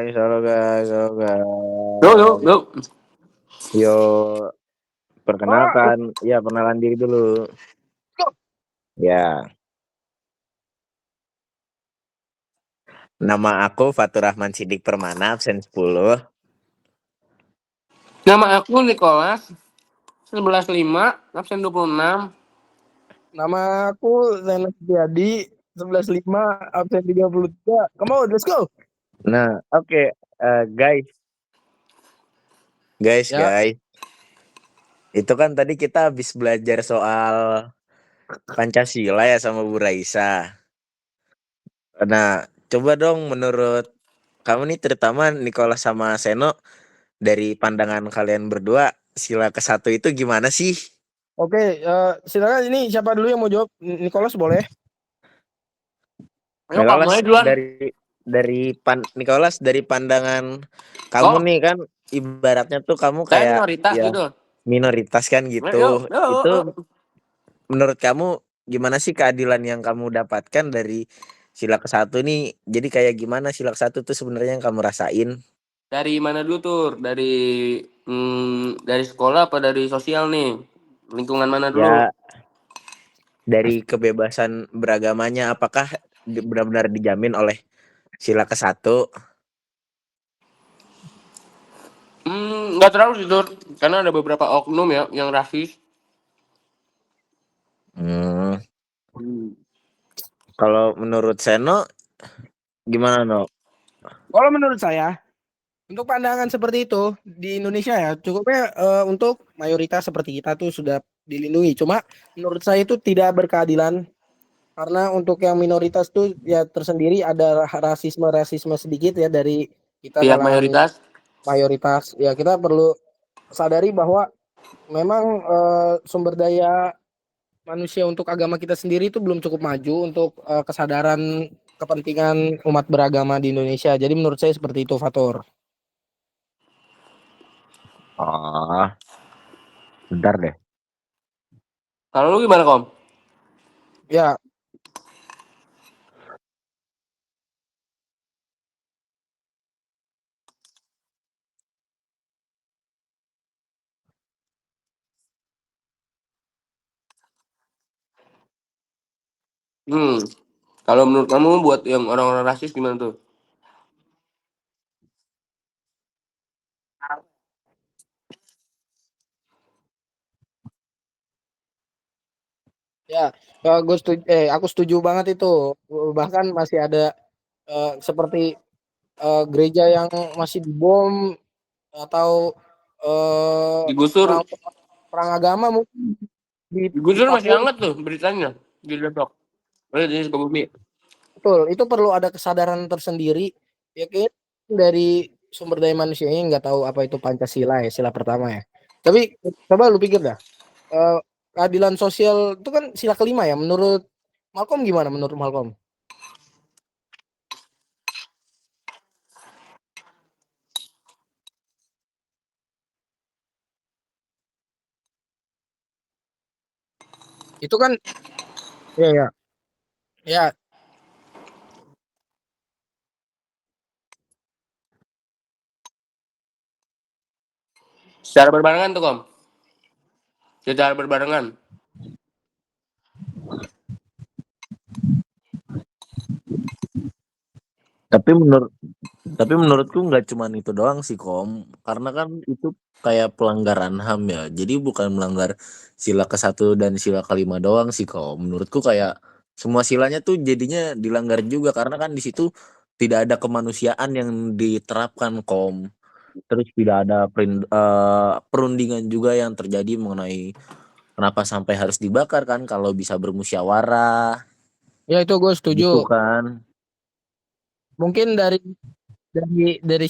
guys, halo guys, halo Yuk. guys. Yo, perkenalkan, ya perkenalan diri dulu. Ya, nama aku Fatur Rahman Sidik Permana, absen 10. Nama aku Nicholas 11.5, absen 26. Nama aku Zainal Setiadi 11.5 absen 33. Come on, let's go. Nah, oke, guys. Ya. Guys. Itu kan tadi kita habis belajar soal Pancasila ya sama Bu Raisa. Nah, coba dong menurut kamu nih, terutama Nicholas sama Seno, dari pandangan kalian berdua, sila ke-1 itu gimana sih? Oke, silakan, ini siapa dulu yang mau jawab? Nicholas boleh? Ayo Kak, mulai duluan. Nicholas, dari pandangan kamu nih, kan ibaratnya tuh kamu Saya kayak minoritas ya, gitu. minoritas kan gitu. Yuk. Itu menurut kamu gimana sih keadilan yang kamu dapatkan dari sila ke-1 nih? Jadi kayak gimana sila ke-1 tuh sebenarnya yang kamu rasain? Dari mana dulu Tur? Dari sekolah apa dari sosial nih? Lingkungan mana dulu? Ya, dari kebebasan beragamanya, apakah benar-benar dijamin oleh sila ke-1? Nggak terlalu sih Tur, karena ada beberapa oknum ya yang rasis. Kalau menurut Seno gimana, No? Kalau menurut saya, untuk pandangan seperti itu di Indonesia ya cukupnya untuk mayoritas seperti kita tuh sudah dilindungi. Cuma menurut saya itu tidak berkeadilan karena untuk yang minoritas tuh ya tersendiri ada rasisme sedikit ya dari kita Pihak kalangan mayoritas. Ya kita perlu sadari bahwa memang sumber daya manusia untuk agama kita sendiri itu belum cukup maju untuk kesadaran kepentingan umat beragama di Indonesia. Jadi menurut saya seperti itu, Fatur. Bentar deh. Kalau lu gimana, Kom? Ya. Kalau menurut kamu buat yang orang-orang rasis gimana tuh? Ya, aku setuju banget itu. Bahkan masih ada seperti gereja yang masih dibom atau Digusur. perang agama mungkin di Digusur masih Papua. hangat tuh beritanya di Depok. Di Sukabumi. Betul, itu perlu ada kesadaran tersendiri ya, dari sumber daya manusianya nggak tahu apa itu Pancasila ya, sila pertama ya. Tapi coba lu pikir dah, keadilan sosial itu kan sila kelima ya. Menurut Malcolm gimana? Menurut Malcolm? Itu kan ya. Secara berbarengan tuh, Kom. Secara berbarengan. Tapi menurutku nggak cuma itu doang sih, Kom. Karena kan itu kayak pelanggaran HAM ya. Jadi bukan melanggar sila ke-1 dan sila ke-5 doang sih, Kom. Menurutku kayak semua silanya tuh jadinya dilanggar juga, karena kan di situ tidak ada kemanusiaan yang diterapkan, Kom. Terus tidak ada perundingan juga yang terjadi mengenai kenapa sampai harus dibakar, kan kalau bisa bermusyawarah. Ya itu gue setuju. Gitu kan. Mungkin dari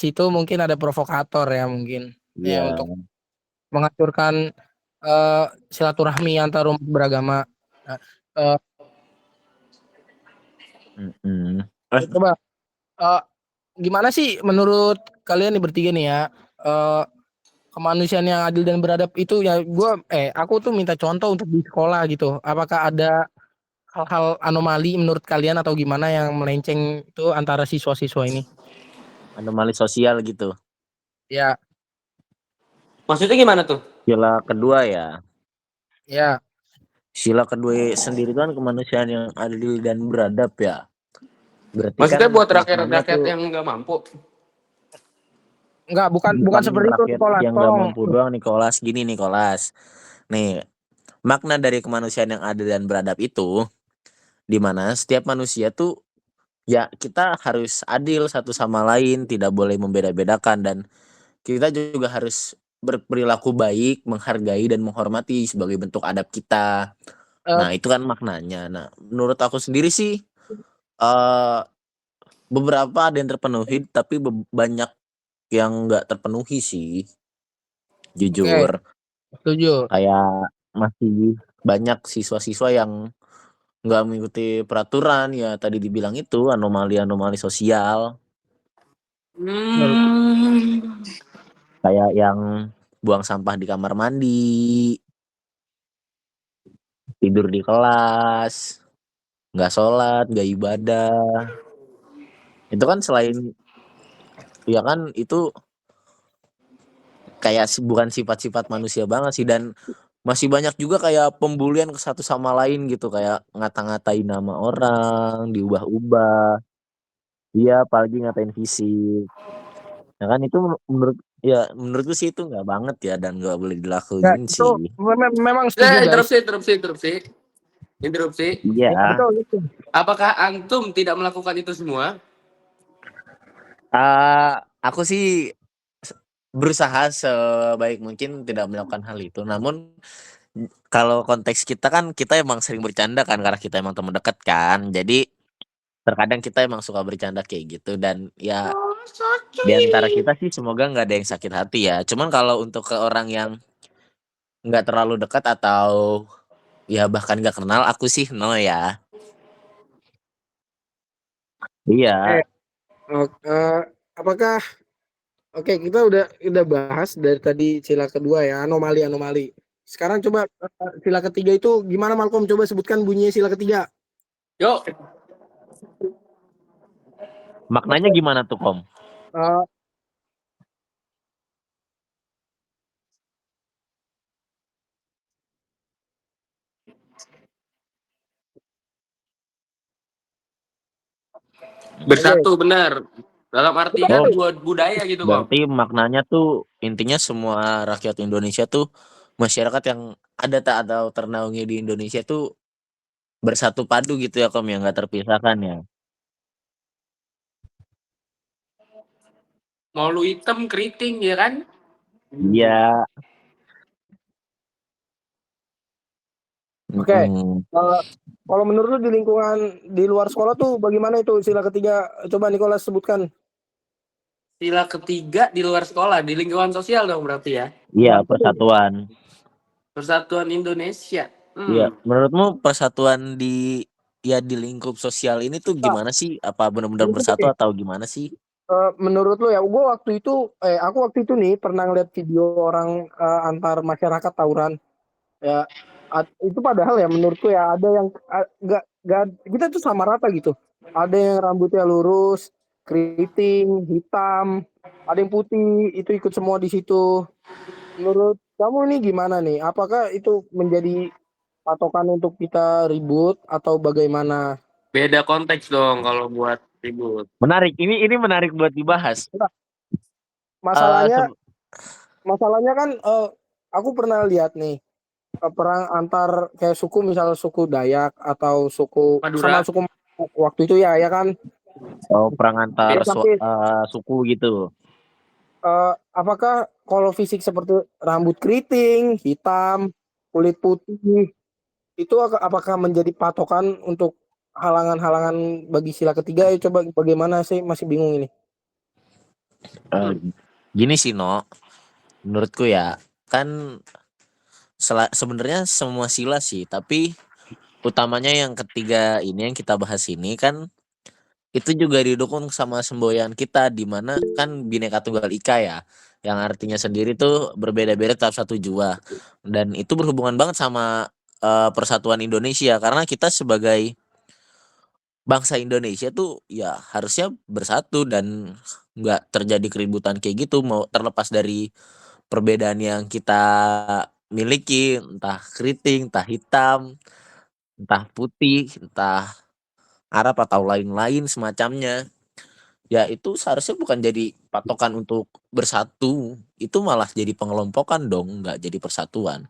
situ mungkin ada provokator ya mungkin. Ya untuk menghancurkan silaturahmi antar umat beragama. Coba gimana sih menurut kalian nih bertiga nih ya, kemanusiaan yang adil dan beradab itu ya. Aku tuh minta contoh untuk di sekolah gitu. Apakah ada hal-hal anomali menurut kalian atau gimana yang melenceng itu antara siswa-siswa ini? anomali sosial gitu. Ya, Maksudnya gimana tuh? Sila kedua ya. ya. Sila kedua sendiri kan kemanusiaan yang adil dan beradab ya. Berarti kan Maksudnya buat maknanya rakyat-rakyat tuh yang nggak mampu. Enggak, bukan bukan seperti itu, rakyat Nicholas. yang nggak Tolong. mampu doang, Nicholas. Gini Nicholas. Nih, makna dari kemanusiaan yang adil dan beradab itu di mana setiap manusia tuh ya kita harus adil satu sama lain, tidak boleh membeda-bedakan dan kita juga harus berperilaku baik, menghargai dan menghormati sebagai bentuk adab kita. Eh, Nah, itu kan maknanya. Nah, menurut aku sendiri sih eh beberapa ada yang terpenuhi tapi banyak yang nggak terpenuhi sih, Oke, jujur. setuju. Kayak masih banyak siswa-siswa yang nggak mengikuti peraturan ya tadi dibilang itu anomali-anomali sosial Betul. Hmm. kayak yang buang sampah di kamar mandi, tidur di kelas, nggak sholat, nggak ibadah. Itu kan selain ya kan itu kayak bukan sifat-sifat manusia banget sih dan masih banyak juga kayak pembulian ke satu sama lain gitu kayak ngata-ngatain nama orang, diubah-ubah. Iya, apalagi ngatain fisik. Nah kan itu menurutku sih itu nggak banget ya dan nggak boleh Ya, dilakuin itu sih. memang setuju, guys. Interupsi. Ya, Iya. betul, betul. Apakah antum tidak melakukan itu semua? Aku sih berusaha sebaik mungkin tidak melakukan hal itu. Namun kalau konteks kita kan kita emang sering bercanda kan karena kita emang teman dekat kan. Jadi terkadang kita emang suka bercanda kayak gitu dan ya Oh, so di antara sweet. kita sih semoga nggak ada yang sakit hati ya. Cuman kalau untuk ke orang yang nggak terlalu dekat atau ya bahkan nggak kenal aku sih no ya. Oke, Iya. apakah oke, kita udah bahas dari tadi sila kedua ya, anomali-anomali. Sekarang coba sila ketiga itu gimana, Malcolm? Coba sebutkan bunyinya sila ketiga. Yuk, Maknanya gimana tuh Kom? Eh, oke, bersatu benar. Dalam artian Oh, buat budaya gitu, Kom. berarti maknanya tuh intinya semua rakyat Indonesia tuh masyarakat yang ada tak atau ternaungi di Indonesia tuh bersatu padu gitu ya Kom yang nggak terpisahkan ya. Mau lu hitam keriting ya kan? Iya. oke. Mm-mm. Eh, kalau menurut lu di lingkungan di luar sekolah tuh bagaimana itu sila ketiga? Coba Nicholas sebutkan. Sila ketiga di luar sekolah, di lingkungan sosial dong berarti ya. Iya Ya, betul. persatuan. Persatuan Indonesia. Iya, menurutmu persatuan di lingkup sosial ini tuh Nah, gimana sih? Apa benar-benar jadi bersatu begini, atau gimana sih? menurut lu ya, aku waktu itu nih pernah ngeliat video orang antar masyarakat tawuran. Ya, itu padahal ya menurutku ya ada yang nggak kita tuh sama rata gitu. Ada yang rambutnya lurus, keriting, hitam, ada yang putih, itu ikut semua di situ. Menurut kamu ini gimana nih? Apakah itu menjadi patokan untuk kita ribut atau bagaimana? Beda konteks dong kalau buat ribut. Menarik. Ini menarik buat dibahas. Nah, Eh masalahnya se- masalahnya kan aku pernah lihat nih perang antar kayak suku, misal suku Dayak atau suku sama Madura. suku waktu itu ya kan. perang antar Terus tapi suku gitu. apakah kalau fisik seperti rambut keriting, hitam, kulit putih, itu apakah menjadi patokan untuk halangan-halangan bagi sila ketiga? Ya, coba bagaimana sih? Masih bingung ini. Eh, Gini sih No, menurutku ya kan sebenarnya semua sila sih, tapi utamanya yang ketiga ini yang kita bahas ini kan itu juga didukung sama semboyan kita di mana kan Bhinneka Tunggal Ika ya yang artinya sendiri tuh berbeda-beda tetap satu jua dan itu berhubungan banget sama persatuan Indonesia karena kita sebagai bangsa Indonesia tuh ya harusnya bersatu dan nggak terjadi keributan kayak gitu, mau terlepas dari perbedaan yang kita miliki, entah keriting, entah hitam, entah putih, entah Arab atau lain-lain semacamnya. Ya itu seharusnya bukan jadi patokan untuk bersatu, itu malah jadi pengelompokan dong, nggak jadi persatuan.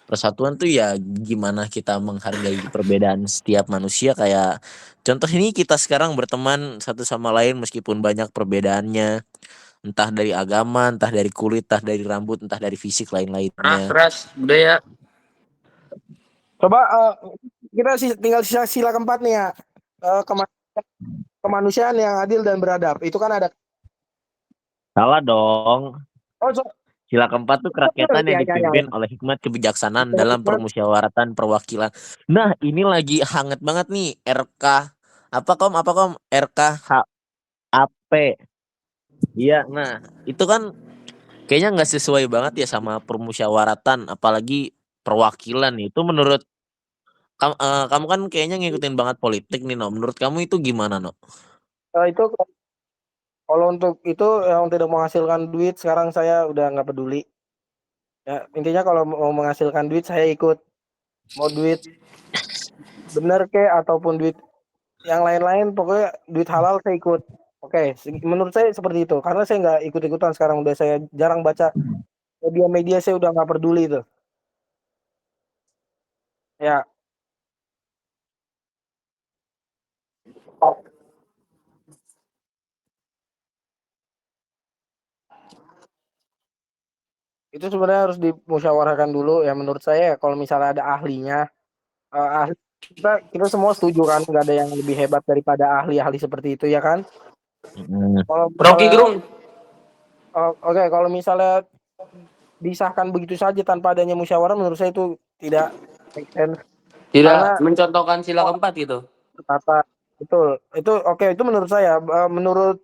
Persatuan tuh ya gimana kita menghargai perbedaan setiap manusia, kayak contoh ini kita sekarang berteman satu sama lain meskipun banyak perbedaannya, entah dari agama, entah dari kulit, entah dari rambut, entah dari fisik lain-lainnya. ras budaya. Coba kita tinggal sila keempat nih ya. Kemanusiaan yang adil dan beradab. Itu kan ada. Salah dong. Oh, Sila keempat tuh kerakyatan yang ya. dipimpin oleh hikmat kebijaksanaan Betul, dalam permusyawaratan perwakilan. Nah, ini lagi hangat banget nih apa kom RKHAP. Iya, nah itu kan kayaknya nggak sesuai banget ya sama permusyawaratan, apalagi perwakilan. Itu menurut kamu kan kayaknya ngikutin banget politik nih, no. Menurut kamu itu gimana, no? itu kalau untuk itu yang tidak menghasilkan duit sekarang saya udah nggak peduli. Ya, intinya kalau mau menghasilkan duit saya ikut. Mau duit bener ke ataupun duit yang lain-lain, pokoknya duit halal saya ikut. Oke, menurut saya seperti itu. Karena saya nggak ikut-ikutan sekarang, udah saya jarang baca media-media, saya udah nggak peduli itu. Ya, itu sebenarnya harus dimusyawarahkan dulu ya menurut saya. Kalau misalnya ada ahlinya, ahli kita semua setuju kan, nggak ada yang lebih hebat daripada ahli-ahli seperti itu ya kan. Kalau Rocky misalnya Gerung. oke, kalau misalnya disahkan begitu saja tanpa adanya musyawarah, menurut saya itu tidak make sense. Karena Tidak mencontohkan sila keempat gitu. kata betul itu oke, itu menurut saya. Menurut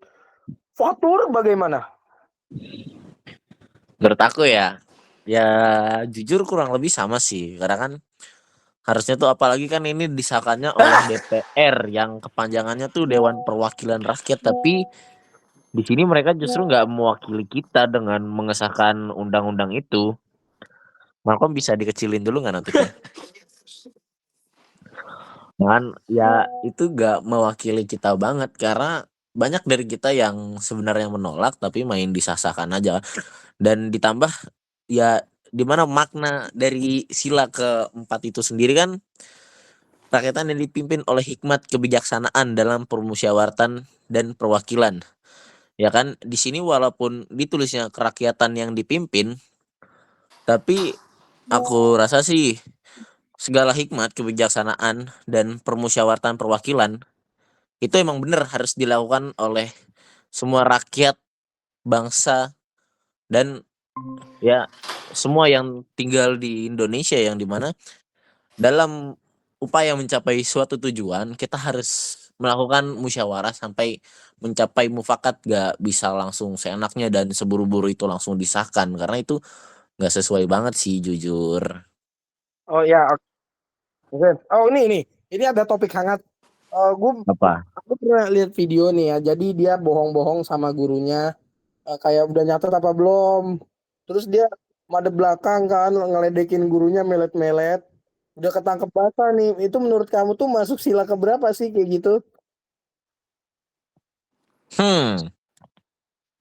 Fatur bagaimana? Menurut aku ya, ya jujur kurang lebih sama sih. Karena kan harusnya tuh apalagi kan ini disahkannya oleh DPR yang kepanjangannya tuh Dewan Perwakilan Rakyat, tapi di sini mereka justru nggak mewakili kita dengan mengesahkan undang-undang itu. Malcolm bisa dikecilin dulu nggak notifnya? Kan ya itu nggak mewakili kita banget karena banyak dari kita yang sebenarnya menolak tapi main disahkan aja. Dan ditambah ya di mana makna dari sila keempat itu sendiri kan, rakyatan yang dipimpin oleh hikmat kebijaksanaan dalam permusyawaratan dan perwakilan. Ya kan di sini walaupun ditulisnya kerakyatan yang dipimpin, tapi aku rasa sih segala hikmat kebijaksanaan dan permusyawaratan perwakilan itu emang bener harus dilakukan oleh semua rakyat bangsa dan ya semua yang tinggal di Indonesia, yang dimana dalam upaya mencapai suatu tujuan kita harus melakukan musyawarah sampai mencapai mufakat, gak bisa langsung seenaknya dan seburu-buru itu langsung disahkan karena itu nggak sesuai banget sih jujur. Oh ya, oke. Oh ini ada topik hangat. Apa? Aku pernah lihat video nih ya. Jadi dia bohong-bohong sama gurunya, kayak udah nyatet apa belum. Terus dia madep belakang kan, ngeledekin gurunya, melet-melet. Udah ketangkep basah nih. Itu menurut kamu tuh masuk sila keberapa sih kayak gitu?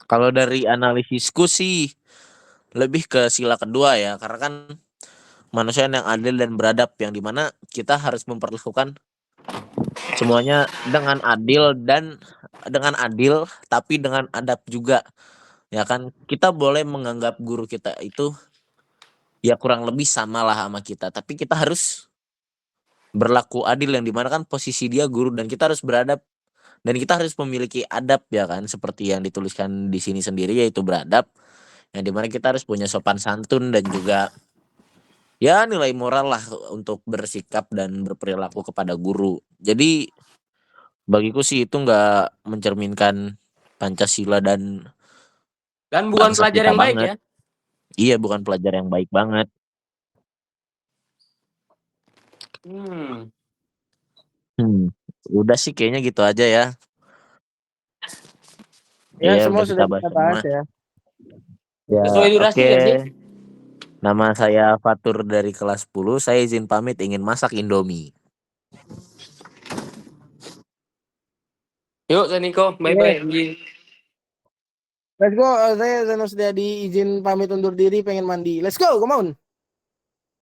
Kalau dari analisisku sih lebih ke sila kedua ya, karena kan manusia yang adil dan beradab, yang dimana kita harus memperlakukan semuanya dengan adil tapi dengan adab juga, ya kan. Kita boleh menganggap guru kita itu ya kurang lebih sama lah sama kita, tapi kita harus berlaku adil, yang dimana kan posisi dia guru dan kita harus beradab dan kita harus memiliki adab, ya kan, seperti yang dituliskan di sini sendiri yaitu beradab, yang dimana kita harus punya sopan santun dan juga ya nilai moral lah untuk bersikap dan berperilaku kepada guru. Jadi bagiku sih itu nggak mencerminkan Pancasila dan Dan bukan bangsa pelajar kita yang baik banget. ya. Iya, bukan pelajar yang baik banget. Hmm. Hmm. Udah sih kayaknya gitu aja ya. Ya, Iya, semua udah kita sudah bahas kita bahas semua. ya. Ya, Sesuai durasi oke. nggak sih? Nama saya Fatur dari kelas 10. Saya izin pamit ingin masak Indomie. Yuk, Niko. Bye-bye. Anjing. Let's go. Saya Zainal Setiadi izin pamit undur diri pengen mandi. Let's go, come on.